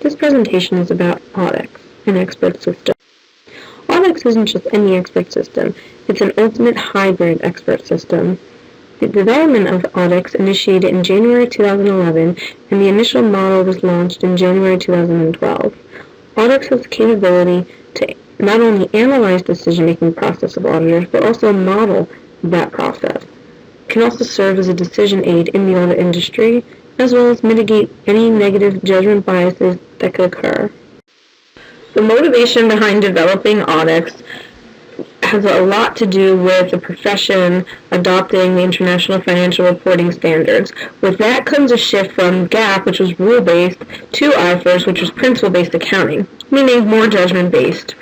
This presentation is about AudEx, an expert system. AudEx isn't just any expert system, it's an ultimate hybrid expert system. The development of AudEx initiated in January 2011, and the initial model was launched in January 2012. AudEx has the capability to not only analyze the decision-making process of auditors, but also model that process. It can also serve as a decision aid in the audit industry, as well as mitigate any negative judgment biases that could occur. The motivation behind developing AudEx has a lot to do with the profession adopting the International Financial Reporting Standards. With that comes a shift from GAAP, which was rule-based, to IFRS, which was principle-based accounting, meaning more judgment-based.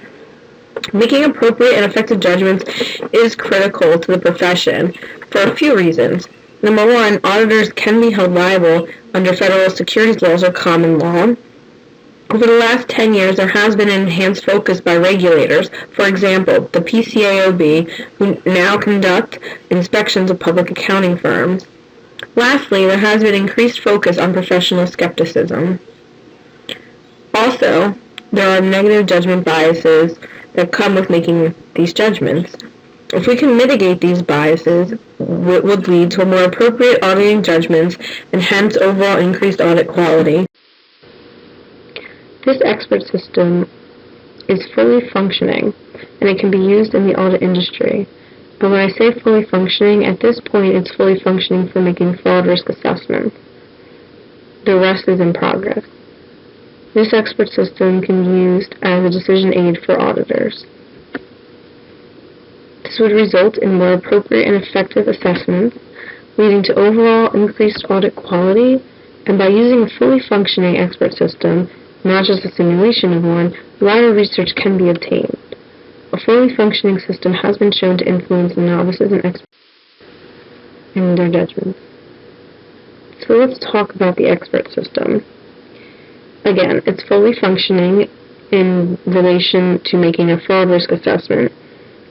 Making appropriate and effective judgments is critical to the profession for a few reasons. Number one, auditors can be held liable under federal securities laws or common law. Over the last 10 years, there has been an enhanced focus by regulators. For example, the PCAOB, who now conduct inspections of public accounting firms. Lastly, there has been increased focus on professional skepticism. Also, there are negative judgment biases that come with making these judgments. If we can mitigate these biases, it would lead to more appropriate auditing judgments and hence overall increased audit quality. This expert system is fully functioning, and it can be used in the audit industry. And when I say fully functioning, at this point it's fully functioning for making fraud risk assessments. The rest is in progress. This expert system can be used as a decision aid for auditors. This would result in more appropriate and effective assessments, leading to overall increased audit quality, and by using a fully functioning expert system, not just a simulation of one, wider research can be obtained. A fully functioning system has been shown to influence novices and experts in their judgments. So let's talk about the expert system. Again, it's fully functioning in relation to making a fraud risk assessment.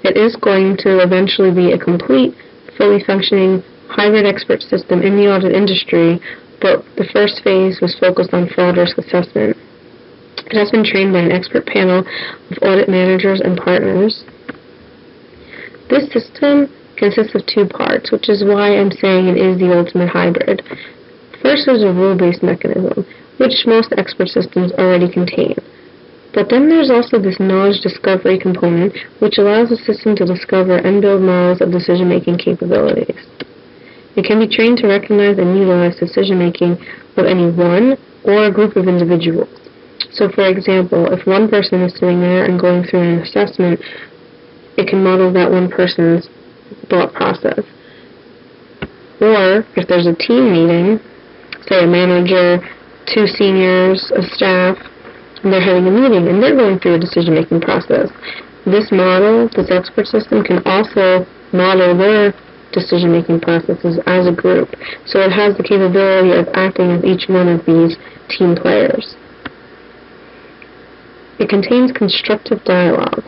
It is going to eventually be a complete, fully functioning hybrid expert system in the audit industry, but the first phase was focused on fraud risk assessment. It has been trained by an expert panel of audit managers and partners. This system consists of two parts, which is why I'm saying it is the ultimate hybrid. First, there's a rule-based mechanism, which most expert systems already contain. But then there's also this knowledge discovery component, which allows the system to discover and build models of decision-making capabilities. It can be trained to recognize and utilize decision-making of any one or a group of individuals. So, for example, if one person is sitting there and going through an assessment, it can model that one person's thought process. Or, if there's a team meeting, say a manager, two seniors, a staff, and they're having a meeting and they're going through a decision-making process. This model, this expert system, can also model their decision-making processes as a group. So it has the capability of acting as each one of these team players. It contains constructive dialogue.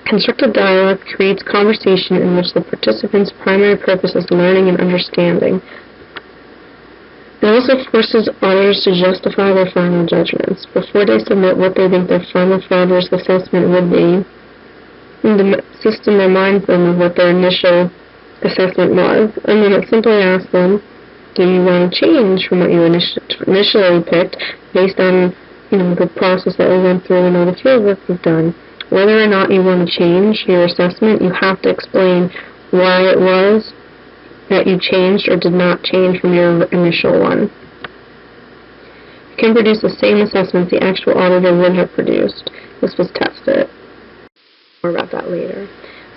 Constructive dialogue creates conversation in which the participants' primary purpose is learning and understanding. It also forces auditors to justify their final judgments. Before they submit what they think their final fraud risk assessment would be, the system reminds them of what their initial assessment was, and then it simply asks them, do you want to change from what you initially picked based on the process that we went through and all the field work we've done? Whether or not you want to change your assessment, you have to explain why it was that you changed or did not change from your initial one. You can produce the same assessments the actual auditor would have produced. This was tested. More about that later.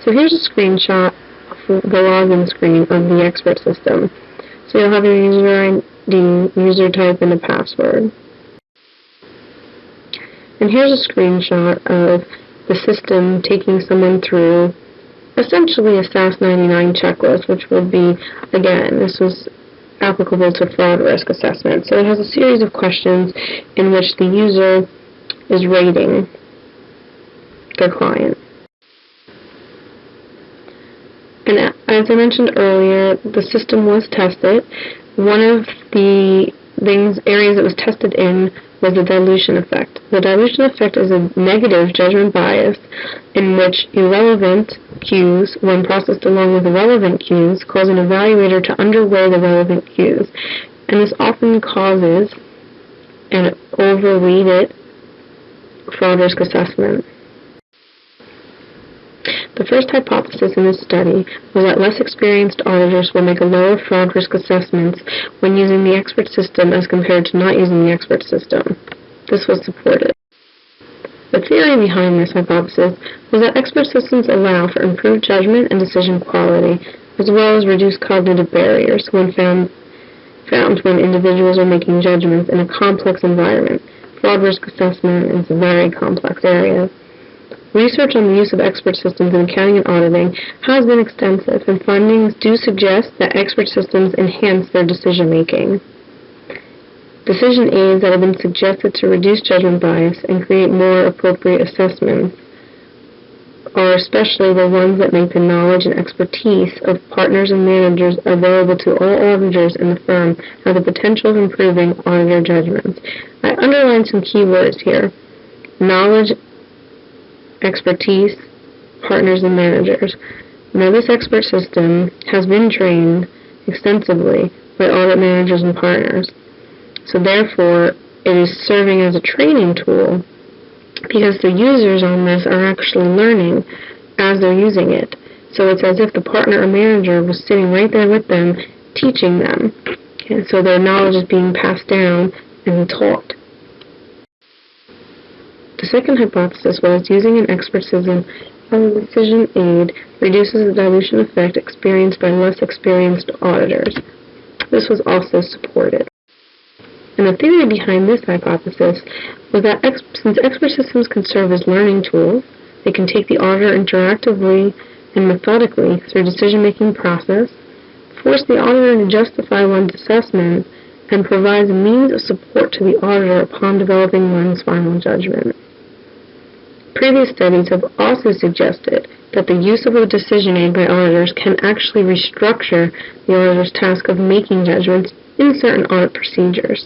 So here's a screenshot of the login screen of the expert system. So you'll have your user ID, user type, and a password. And here's a screenshot of the system taking someone through essentially a SAS 99 checklist, which would be, again, this was applicable to fraud risk assessment. So it has a series of questions in which the user is rating their client. And as I mentioned earlier, the system was tested. One of the areas it was tested in was the dilution effect. The dilution effect is a negative judgment bias in which irrelevant cues, when processed along with relevant cues, cause an evaluator to underweigh the relevant cues. And this often causes an overweighted fraud risk assessment. The first hypothesis in this study was that less experienced auditors will make a lower fraud risk assessments when using the expert system as compared to not using the expert system. This was supported. The theory behind this hypothesis was that expert systems allow for improved judgment and decision quality, as well as reduced cognitive barriers when found when individuals are making judgments in a complex environment. Fraud risk assessment is a very complex area. Research on the use of expert systems in accounting and auditing has been extensive, and findings do suggest that expert systems enhance their decision-making. Decision aids that have been suggested to reduce judgment bias and create more appropriate assessments are especially the ones that make the knowledge and expertise of partners and managers available to all auditors in the firm have the potential of improving auditor judgments. I underlined some key words here: knowledge, expertise, partners, and managers. Now, this expert system has been trained extensively by audit managers and partners. So therefore, it is serving as a training tool because the users on this are actually learning as they're using it. So it's as if the partner or manager was sitting right there with them, teaching them. And so their knowledge is being passed down and taught. The second hypothesis was using an expert system as a decision aid reduces the dilution effect experienced by less experienced auditors. This was also supported. And the theory behind this hypothesis was that since expert systems can serve as learning tools, they can take the auditor interactively and methodically through a decision-making process, force the auditor to justify one's assessment, and provides a means of support to the auditor upon developing one's final judgment. Previous studies have also suggested that the use of a decision aid by auditors can actually restructure the auditor's task of making judgments in certain audit procedures.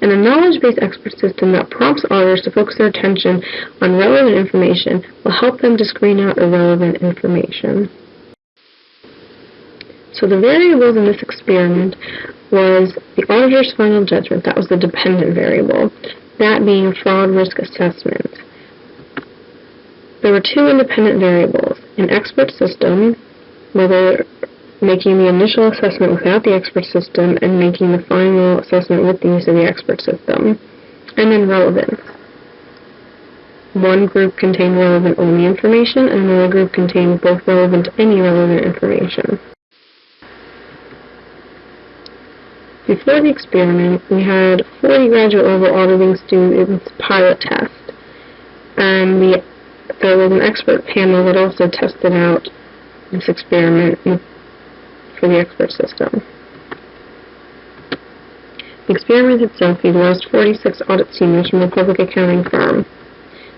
And a knowledge-based expert system that prompts auditors to focus their attention on relevant information will help them to screen out irrelevant information. So the variables in this experiment was the auditor's final judgment. That was the dependent variable, that being a fraud risk assessment. There were two independent variables: an expert system, whether making the initial assessment without the expert system and making the final assessment with the use of the expert system, and then relevance. One group contained relevant only information, and another group contained both relevant and irrelevant information. Before the experiment, we had 40 graduate-level auditing students pilot test, and there was an expert panel that also tested out this experiment for the expert system. The experiment itself utilized 46 audit seniors from a public accounting firm.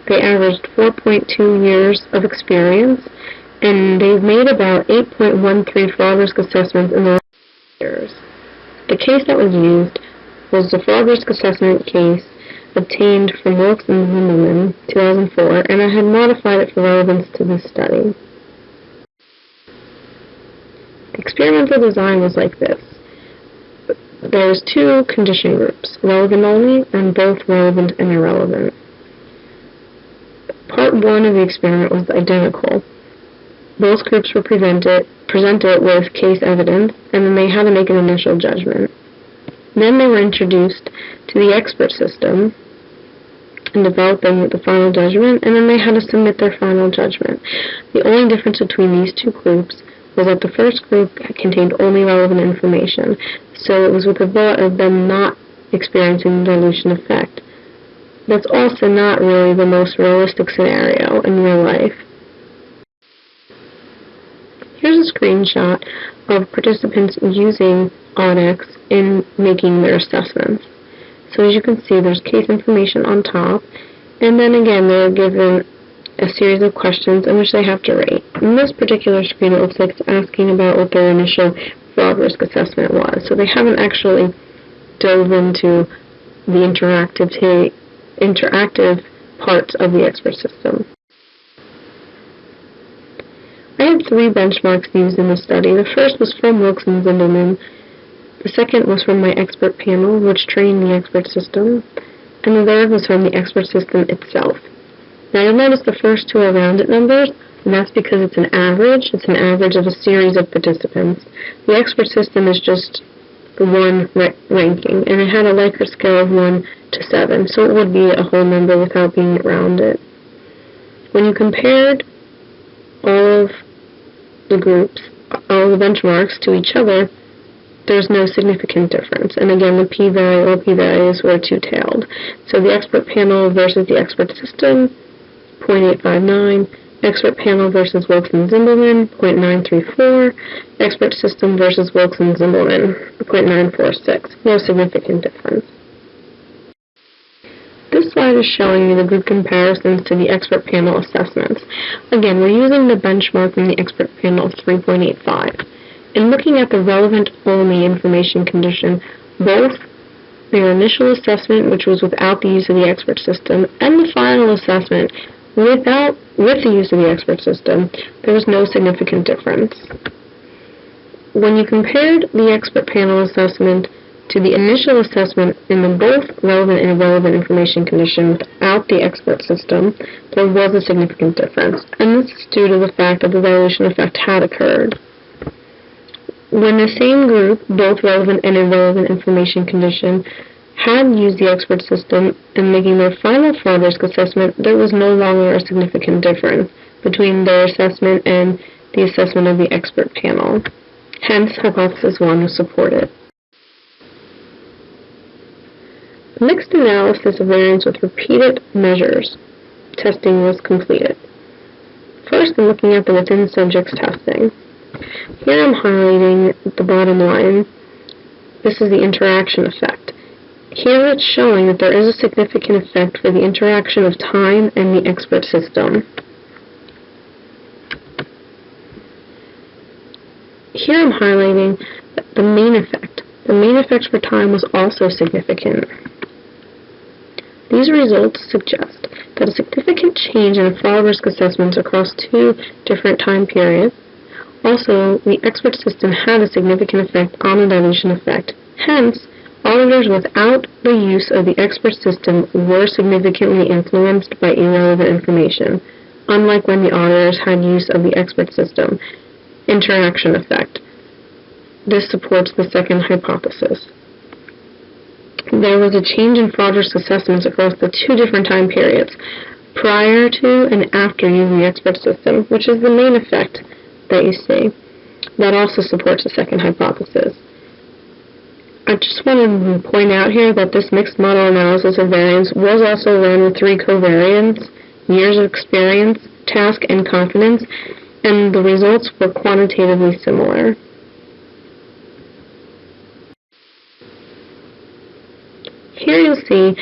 They averaged 4.2 years of experience, and they've made about 8.13 fraud risk assessments in the last years. The case that was used was the fraud risk assessment case obtained from Wilkes and Zimmerman, 2004, and I had modified it for relevance to this study. The experimental design was like this. There's two condition groups, relevant only and both relevant and irrelevant. Part 1 of the experiment was identical. Both groups were presented with case evidence, and then they had to make an initial judgment. Then they were introduced to the expert system in developing the final judgment, and then they had to submit their final judgment. The only difference between these two groups was that the first group contained only relevant information, so it was with the thought of them not experiencing the dilution effect. That's also not really the most realistic scenario in real life. Here's a screenshot of participants using AudEx in making their assessments. So as you can see, there's case information on top, and then again they're given a series of questions in which they have to rate. In this particular screen, it looks like it's asking about what their initial fraud risk assessment was. So they haven't actually dove into the interactive parts of the expert system. I had 3 benchmarks used in the study. The first was from Wilks and Zimmelman. The second was from my expert panel, which trained the expert system. And the third was from the expert system itself. Now you'll notice the first 2 are rounded numbers, and that's because it's an average. It's an average of a series of participants. The expert system is just one ranking, and it had a Likert scale of 1 to 7, so it would be a whole number without being rounded. When you compared all of the groups, all the benchmarks to each other, there's no significant difference. And again, the p-value or p-values were two-tailed. So the expert panel versus the expert system, 0.859. Expert panel versus Wilks and Zimmelman, 0.934. Expert system versus Wilks and Zimmelman, 0.946. No significant difference. This slide is showing you the group comparisons to the expert panel assessments. Again, we're using the benchmark from the expert panel of 3.85. In looking at the relevant only information condition, both their initial assessment, which was without the use of the expert system, and the final assessment with the use of the expert system, there was no significant difference. When you compared the expert panel assessment to the initial assessment in the both relevant and irrelevant information condition without the expert system, there was a significant difference, and this is due to the fact that the dilution effect had occurred. When the same group, both relevant and irrelevant information condition, had used the expert system in making their final fraud risk assessment, there was no longer a significant difference between their assessment and the assessment of the expert panel. Hence, Hypothesis 1 was supported. Mixed analysis of variance with repeated measures testing was completed. First, I'm looking at the within subjects testing. Here I'm highlighting the bottom line. This is the interaction effect. Here it's showing that there is a significant effect for the interaction of time and the expert system. Here I'm highlighting the main effect. The main effect for time was also significant. These results suggest that a significant change in the fraud risk assessments across 2 different time periods. Also, the expert system had a significant effect on the dilution effect. Hence, auditors without the use of the expert system were significantly influenced by irrelevant information, unlike when the auditors had use of the expert system. Interaction effect. This supports the second hypothesis. There was a change in fraud risk assessments across the 2 different time periods, prior to and after using the expert system, which is the main effect that you see. That also supports the second hypothesis. I just wanted to point out here that this mixed model analysis of variance was also run with 3 covariants, years of experience, task, and confidence, and the results were quantitatively similar. Here you'll see,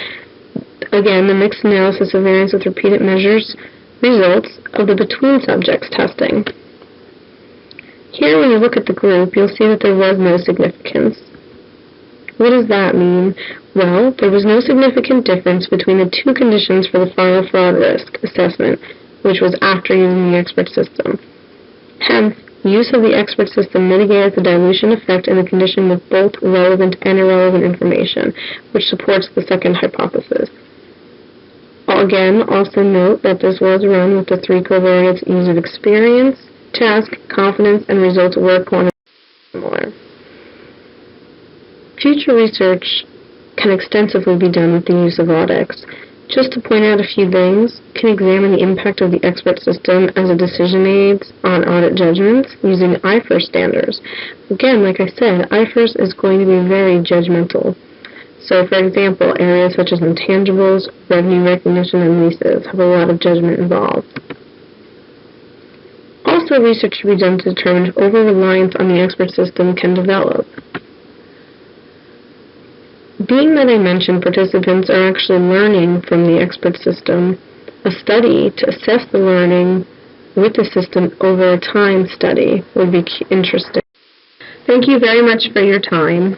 again, the mixed analysis of variance with repeated measures results of the between subjects testing. Here, when you look at the group, you'll see that there was no significance. What does that mean? Well, there was no significant difference between the 2 conditions for the final fraud risk assessment, which was after using the expert system. Hence, use of the expert system mitigated the dilution effect in the condition with both relevant and irrelevant information, which supports the second hypothesis. Again, also note that this was run with the 3 covariants: years of experience, task, confidence, and results were quantitatively similar. Future research can extensively be done with the use of AudEx. Just to point out a few things, you can examine the impact of the expert system as a decision aid on audit judgments using IFRS standards. Again, like I said, IFRS is going to be very judgmental. So, for example, areas such as intangibles, revenue recognition, and leases have a lot of judgment involved. Also, research should be done to determine if over-reliance on the expert system can develop. Being that I mentioned participants are actually learning from the expert system, a study to assess the learning with the system over a time study would be interesting. Thank you very much for your time.